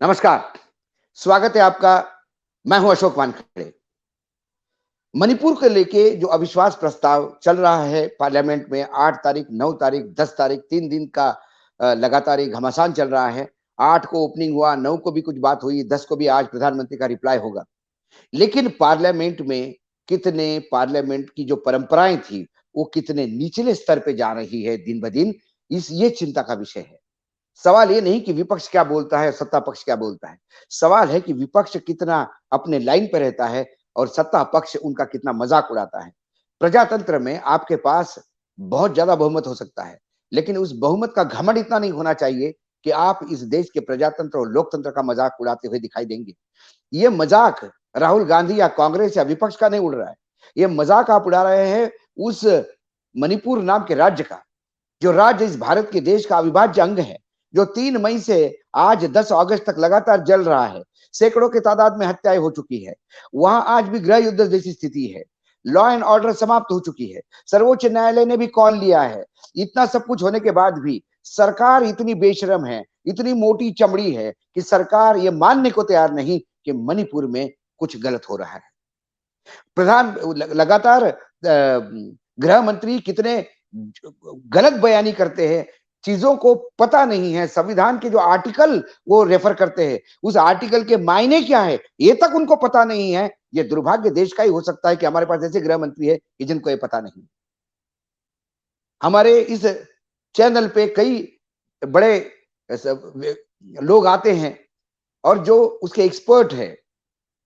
नमस्कार, स्वागत है आपका। मैं हूं अशोक वानखेड़े। मणिपुर को लेके जो अविश्वास प्रस्ताव चल रहा है पार्लियामेंट में 8 तारीख, 9 तारीख, 10 तारीख 3 दिन का लगातार एक घमासान चल रहा है। 8 को ओपनिंग हुआ, 9 को भी कुछ बात हुई, 10 को भी आज प्रधानमंत्री का रिप्लाई होगा। लेकिन पार्लियामेंट में पार्लियामेंट की जो परंपराएं थी, वो कितने निचले स्तर पे जा रही है दिन ब दिन, ये चिंता का विषय है। सवाल ये नहीं कि विपक्ष क्या बोलता है, सत्ता पक्ष क्या बोलता है। सवाल है कि विपक्ष कितना अपने लाइन पे रहता है और सत्ता पक्ष उनका कितना मजाक उड़ाता है। प्रजातंत्र में आपके पास बहुत ज्यादा बहुमत हो सकता है, लेकिन उस बहुमत का घमंड इतना नहीं होना चाहिए कि आप इस देश के प्रजातंत्र और लोकतंत्र का मजाक उड़ाते हुए दिखाई देंगे। ये मजाक राहुल गांधी या कांग्रेस या विपक्ष का नहीं उड़ रहा है। ये मजाक आप उड़ा रहे हैं उस मणिपुर नाम के राज्य का, जो राज्य इस भारत के देश का अविभाज्य अंग है, जो 3 मई से आज 10 अगस्त तक लगातार जल रहा है। सैकड़ों की तादाद में हत्याएं हो चुकी है। वहां आज भी गृह युद्ध जैसी स्थिति है। लॉ एंड ऑर्डर समाप्त हो चुकी है। सर्वोच्च न्यायालय ने भी कॉल लिया है। इतना सब कुछ होने के बाद भी सरकार इतनी बेशरम है, इतनी मोटी चमड़ी है कि सरकार ये मानने को तैयार नहीं कि मणिपुर में कुछ गलत हो रहा है। प्रधान लगातार गृह मंत्री कितने गलत बयानी करते हैं, चीजों को पता नहीं है। संविधान के जो आर्टिकल वो रेफर करते हैं, उस आर्टिकल के मायने क्या है ये तक उनको पता नहीं है। ये दुर्भाग्य देश का ही हो सकता है कि हमारे पास ऐसे गृह मंत्री है कि जिनको ये पता नहीं। हमारे इस चैनल पे कई बड़े लोग आते हैं और जो उसके एक्सपर्ट है।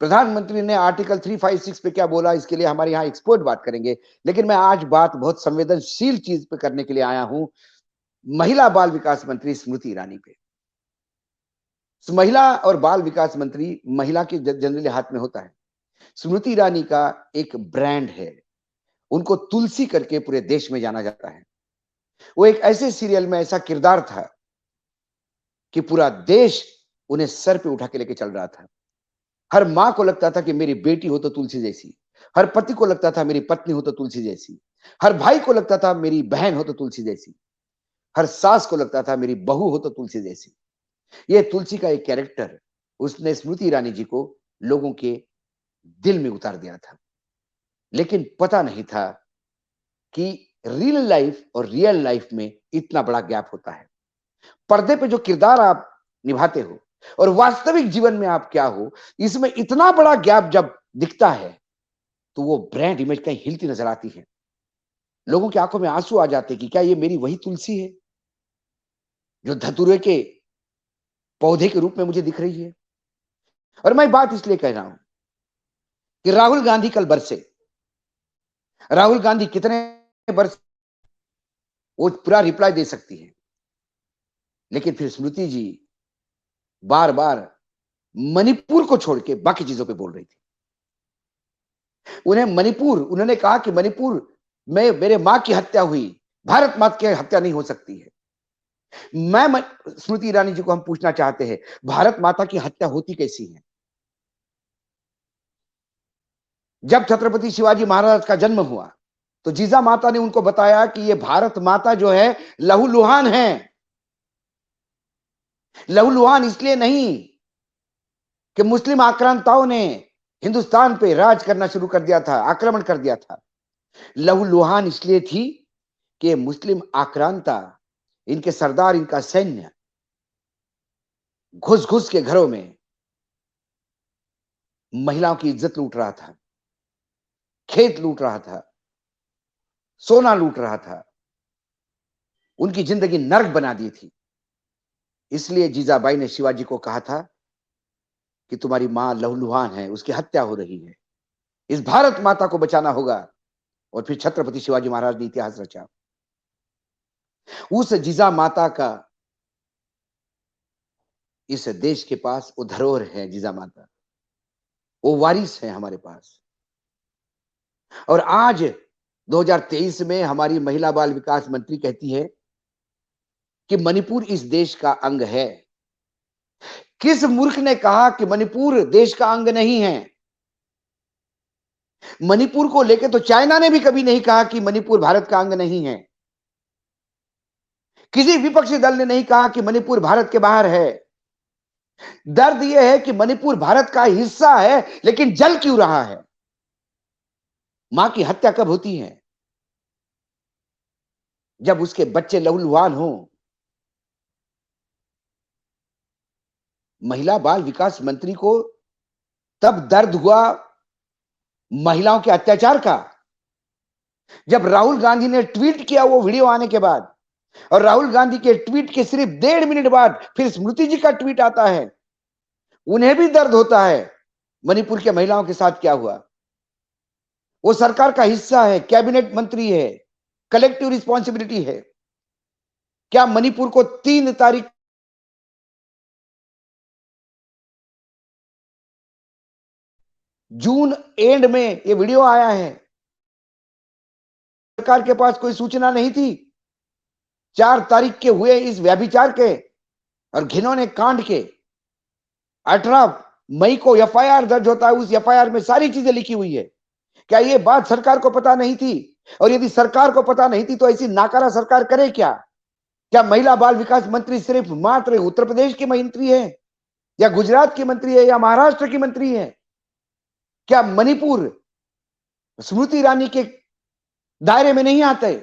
प्रधानमंत्री ने आर्टिकल 356 पे क्या बोला, इसके लिए हमारे यहाँ एक्सपर्ट बात करेंगे। लेकिन मैं आज बात बहुत संवेदनशील चीज पे करने के लिए आया हूं, महिला बाल विकास मंत्री स्मृति ईरानी पे। महिला और बाल विकास मंत्री महिला के जनरली हाथ में होता है। स्मृति ईरानी का एक ब्रांड है, उनको तुलसी करके पूरे देश में जाना जाता है। वो एक ऐसे सीरियल में ऐसा किरदार था कि पूरा देश उन्हें सर पे उठा के लेके चल रहा था। हर मां को लगता था कि मेरी बेटी हो तो तुलसी जैसी, हर पति को लगता था मेरी पत्नी हो तो तुलसी जैसी, हर भाई को लगता था मेरी बहन हो तो तुलसी जैसी, हर सास को लगता था मेरी बहू हो तो तुलसी जैसी। ये तुलसी का एक कैरेक्टर उसने स्मृति ईरानी जी को लोगों के दिल में उतार दिया था। लेकिन पता नहीं था कि रियल लाइफ और रियल लाइफ में इतना बड़ा गैप होता है। पर्दे पे जो किरदार आप निभाते हो और वास्तविक जीवन में आप क्या हो, इसमें इतना बड़ा गैप जब दिखता है तो वो ब्रांड इमेज कहीं हिलती नजर आती है। लोगों की आंखों में आंसू आ जाते कि क्या ये मेरी वही तुलसी है जो धतूरे के पौधे के रूप में मुझे दिख रही है। और मैं बात इसलिए कह रहा हूं कि राहुल गांधी कल बरसे। राहुल गांधी कितने बरसे वो पूरा रिप्लाई दे सकती है, लेकिन फिर स्मृति जी बार बार मणिपुर को छोड़ के बाकी चीजों पे बोल रही थी। उन्होंने कहा कि मणिपुर में मेरे मां की हत्या हुई, भारत माता की हत्या नहीं हो सकती है। स्मृति ईरानी जी को हम पूछना चाहते हैं, भारत माता की हत्या होती कैसी है? जब छत्रपति शिवाजी महाराज का जन्म हुआ तो जीजा माता ने उनको बताया कि ये भारत माता जो है लहूलुहान है। लहूलुहान इसलिए नहीं कि मुस्लिम आक्रांताओं ने हिंदुस्तान पे राज करना शुरू कर दिया था, आक्रमण कर दिया था। लहूलुहान इसलिए थी कि मुस्लिम आक्रांता, इनके सरदार, इनका सैन्य घुस घुस के घरों में महिलाओं की इज्जत लूट रहा था, खेत लूट रहा था, सोना लूट रहा था, उनकी जिंदगी नर्क बना दी थी। इसलिए जीजाबाई ने शिवाजी को कहा था कि तुम्हारी मां लहूलुहान है, उसकी हत्या हो रही है, इस भारत माता को बचाना होगा। और फिर छत्रपति शिवाजी महाराज ने इतिहास रचा। उस जीजा माता का इस देश के पास वो धरोहर है। जीजा माता वो वारिस है हमारे पास। और आज 2023 में हमारी महिला बाल विकास मंत्री कहती है कि मणिपुर इस देश का अंग है। किस मूर्ख ने कहा कि मणिपुर देश का अंग नहीं है? मणिपुर को लेकर तो चाइना ने भी कभी नहीं कहा कि मणिपुर भारत का अंग नहीं है। किसी विपक्षी दल ने नहीं कहा कि मणिपुर भारत के बाहर है। दर्द यह है कि मणिपुर भारत का हिस्सा है, लेकिन जल क्यों रहा है? मां की हत्या कब होती है? जब उसके बच्चे लहूलुहान हो। महिला बाल विकास मंत्री को तब दर्द हुआ महिलाओं के अत्याचार का, जब राहुल गांधी ने ट्वीट किया वो वीडियो आने के बाद, और राहुल गांधी के ट्वीट के सिर्फ 1.5 मिनट बाद फिर स्मृति जी का ट्वीट आता है। उन्हें भी दर्द होता है मणिपुर के महिलाओं के साथ क्या हुआ। वो सरकार का हिस्सा है, कैबिनेट मंत्री है, कलेक्टिव रिस्पॉन्सिबिलिटी है। क्या मणिपुर को 3 तारीख जून एंड में ये वीडियो आया है, सरकार के पास कोई सूचना नहीं थी? 4 तारीख के हुए इस व्यभिचार के और घिनौने कांड के 18 मई को एफआईआर दर्ज होता है। उस एफआईआर में सारी चीजें लिखी हुई है। क्या ये बात सरकार को पता नहीं थी? और यदि सरकार को पता नहीं थी तो ऐसी नाकारा सरकार करे क्या? क्या महिला बाल विकास मंत्री सिर्फ मात्र उत्तर प्रदेश की मंत्री है, या गुजरात की मंत्री है, या महाराष्ट्र की मंत्री है? क्या मणिपुर स्मृति ईरानी के दायरे में नहीं आते?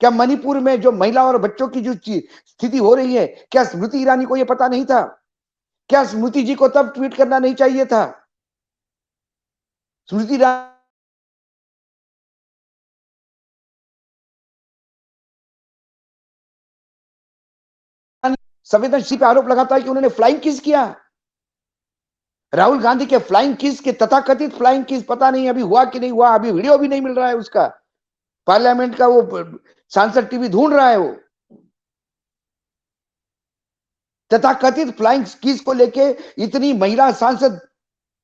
क्या मणिपुर में जो महिला और बच्चों की जो स्थिति हो रही है, क्या स्मृति ईरानी को यह पता नहीं था? क्या स्मृति जी को तब ट्वीट करना नहीं चाहिए था? स्मृति ईरानी संवेदनशील पे आरोप लगाता है कि उन्होंने फ्लाइंग किस किया। राहुल गांधी के फ्लाइंग किस के तथाकथित फ्लाइंग किस पता नहीं अभी हुआ कि नहीं हुआ, अभी वीडियो भी नहीं मिल रहा है उसका। पार्लियामेंट का वो सांसद टीवी ढूंढ रहा है वो। तथाकथित फ्लाइंग किस को लेके इतनी महिला सांसद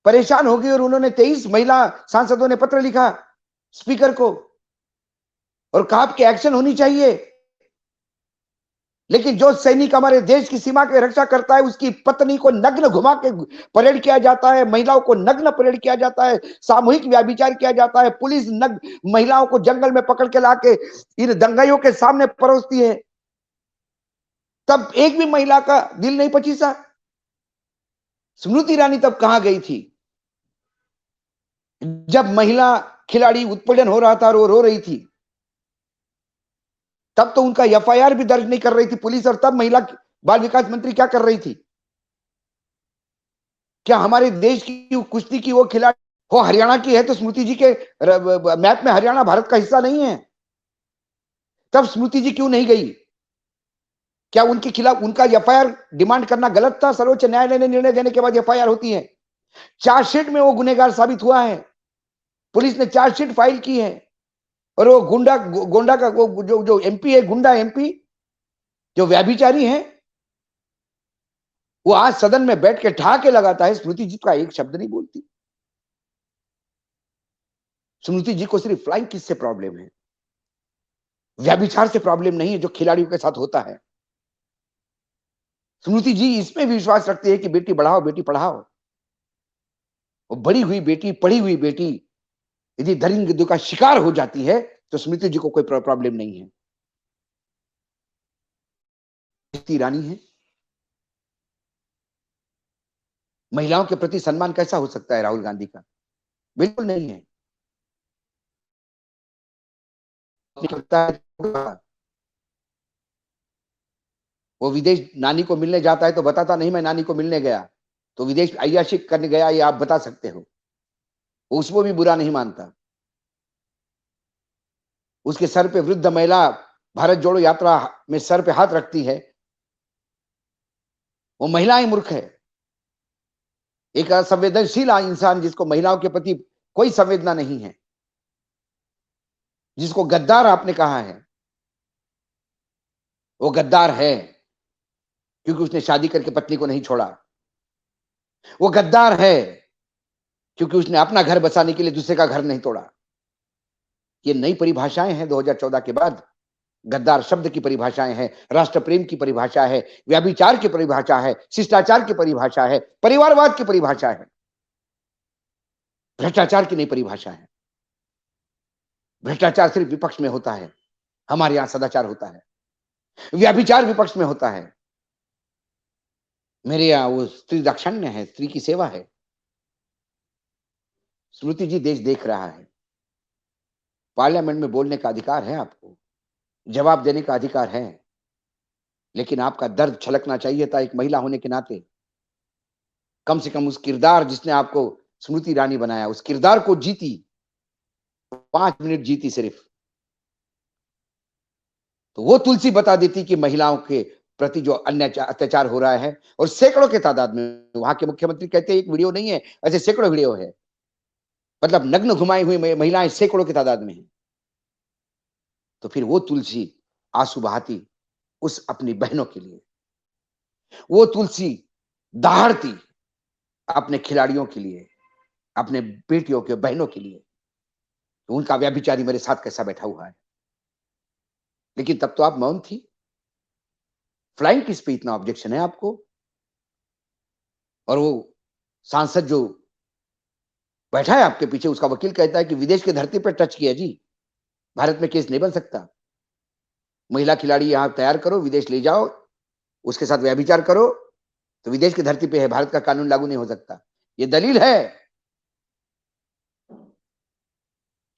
परेशान हो गई और उन्होंने 23 महिला सांसदों ने पत्र लिखा स्पीकर को और कहा कि एक्शन होनी चाहिए। लेकिन जो सैनिक हमारे देश की सीमा की रक्षा करता है उसकी पत्नी को नग्न घुमा के परेड किया जाता है, महिलाओं को नग्न परेड किया जाता है, सामूहिक व्यभिचार किया जाता है, पुलिस महिलाओं को जंगल में पकड़ के लाके इन दंगाइयों के सामने परोसती है, तब एक भी महिला का दिल नहीं पचीसा। स्मृति ईरानी तब कहां गई थी जब महिला खिलाड़ी उत्पीड़न हो रहा था और वो रो रही थी? तब तो उनका एफआईआर भी दर्ज नहीं कर रही थी पुलिस, और तब महिला बाल विकास मंत्री क्या कर रही थी? क्या हमारे देश की कुश्ती की वो खिलाड़ी वो हरियाणा की है तो स्मृति जी के मैप में हरियाणा भारत का हिस्सा नहीं है? तब स्मृति जी क्यों नहीं गई? क्या उनके खिलाफ उनका एफआईआर डिमांड करना गलत था? सर्वोच्च न्यायालय ने निर्णय देने के बाद एफआईआर होती है। चार्जशीट में वो गुनहगार साबित हुआ है, पुलिस ने चार्जशीट फाइल की है, और वो गोंडा का वो जो एमपी है, गुंडा एमपी जो व्यभिचारी है, वो आज सदन में बैठ के ठहाके लगाता है, स्मृति जी का एक शब्द नहीं बोलती। स्मृति जी को सिर्फ फ्लाइंग किस से प्रॉब्लम है, व्यभिचार से प्रॉब्लम नहीं है जो खिलाड़ियों के साथ होता है। स्मृति जी इसमें विश्वास रखती है कि बेटी बढ़ाओ बेटी पढ़ाओ। वो बड़ी हुई बेटी, पढ़ी हुई बेटी यदि दरिंद का शिकार हो जाती है तो स्मृति जी को कोई प्रॉब्लम नहीं है। रानी है। महिलाओं के प्रति सम्मान कैसा हो सकता है राहुल गांधी का? बिल्कुल नहीं है। वो विदेश नानी को मिलने जाता है तो बताता नहीं मैं नानी को मिलने गया, तो विदेश अय्याशी करने गया ये आप बता सकते हो। उसको भी बुरा नहीं मानता। उसके सर पे वृद्ध महिला भारत जोड़ो यात्रा में सर पे हाथ रखती है, वो महिलाएं मूर्ख है। एक असंवेदनशील इंसान जिसको महिलाओं के प्रति कोई संवेदना नहीं है, जिसको गद्दार आपने कहा है, वो गद्दार है क्योंकि उसने शादी करके पत्नी को नहीं छोड़ा। वो गद्दार है क्योंकि उसने अपना घर बसाने के लिए दूसरे का घर नहीं तोड़ा। ये नई परिभाषाएं हैं 2014 के बाद। गद्दार शब्द की परिभाषाएं हैं, राष्ट्र प्रेम की परिभाषा है, व्यभिचार की परिभाषा है, शिष्टाचार की परिभाषा है, परिवारवाद की परिभाषा है, भ्रष्टाचार की नई परिभाषा है। भ्रष्टाचार सिर्फ विपक्ष में होता है, हमारे यहां सदाचार होता है। व्यभिचार विपक्ष में होता है। मेरे यहाँ वो स्त्री दाक्षिण्य है, स्त्री की सेवा है। स्मृति जी, देश देख रहा है। पार्लियामेंट में बोलने का अधिकार है आपको, जवाब देने का अधिकार है, लेकिन आपका दर्द छलकना चाहिए था एक महिला होने के नाते। कम से कम उस किरदार जिसने आपको स्मृति ईरानी बनाया, उस किरदार को जीती, 5 मिनट जीती सिर्फ। तो वो तुलसी बता देती कि महिलाओं के प्रति जो अत्याचार हो रहा है, और सैकड़ों के तादाद में। वहां के मुख्यमंत्री कहते हैं एक वीडियो नहीं है, ऐसे सैकड़ों वीडियो है। मतलब नग्न घुमाई हुई महिलाएं सैकड़ों की तादाद में हैं। तो फिर वो तुलसी आंसू बहाती उस अपनी बहनों के लिए, वो तुलसी दहाड़ती अपने खिलाड़ियों के लिए, अपने बेटियों के बहनों के लिए। तो उनका व्यभिचारी मेरे साथ कैसा बैठा हुआ है। लेकिन तब तो आप मौन थी। फ्लाइंग किस पे इतना ऑब्जेक्शन है आपको? और वो सांसद जो बैठा है आपके पीछे, उसका वकील कहता है कि विदेश की धरती पर टच किया जी, भारत में केस नहीं बन सकता। महिला खिलाड़ी यहां तैयार करो, विदेश ले जाओ, उसके साथ व्यभिचार करो, तो विदेश की धरती पे है, भारत का कानून लागू नहीं हो सकता। ये दलील है।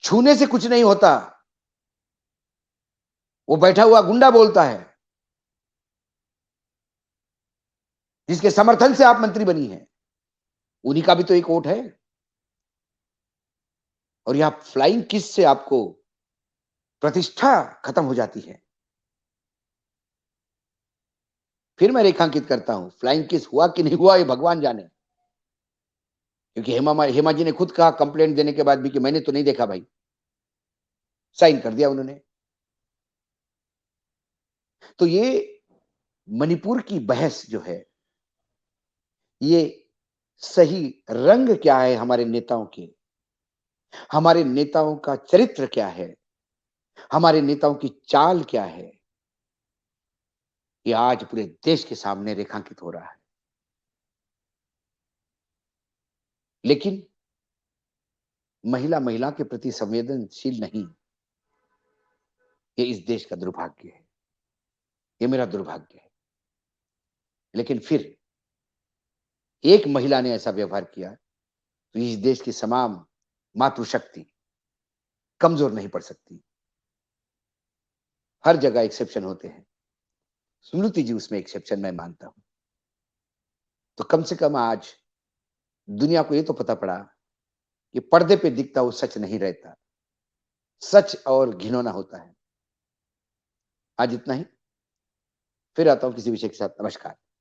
छूने से कुछ नहीं होता। वो बैठा हुआ गुंडा बोलता है, जिसके समर्थन से आप मंत्री बनी है, उन्हीं का भी तो एक वोट है। और यह फ्लाइंग किस से आपको प्रतिष्ठा खत्म हो जाती है। फिर मैं रेखांकित करता हूं, फ्लाइंग किस हुआ कि नहीं हुआ ये भगवान जाने। क्योंकि हेमा जी ने खुद कहा कंप्लेंट देने के बाद भी कि मैंने तो नहीं देखा भाई, साइन कर दिया उन्होंने। तो ये मणिपुर की बहस जो है, ये सही रंग क्या है हमारे नेताओं के, हमारे नेताओं का चरित्र क्या है, हमारे नेताओं की चाल क्या है, ये आज पूरे देश के सामने रेखांकित हो रहा है। लेकिन महिला के प्रति संवेदनशील नहीं, ये इस देश का दुर्भाग्य है, ये मेरा दुर्भाग्य है। लेकिन फिर एक महिला ने ऐसा व्यवहार किया तो इस देश की तमाम मातृशक्ति कमजोर नहीं पड़ सकती। हर जगह एक्सेप्शन होते हैं, स्मृति जी उसमें एक्सेप्शन मैं मानता हूं। तो कम से कम आज दुनिया को ये तो पता पड़ा कि पर्दे पे दिखता वो सच नहीं रहता, सच और घिनौना होता है। आज इतना ही, फिर आता हूं किसी विषय के साथ। नमस्कार।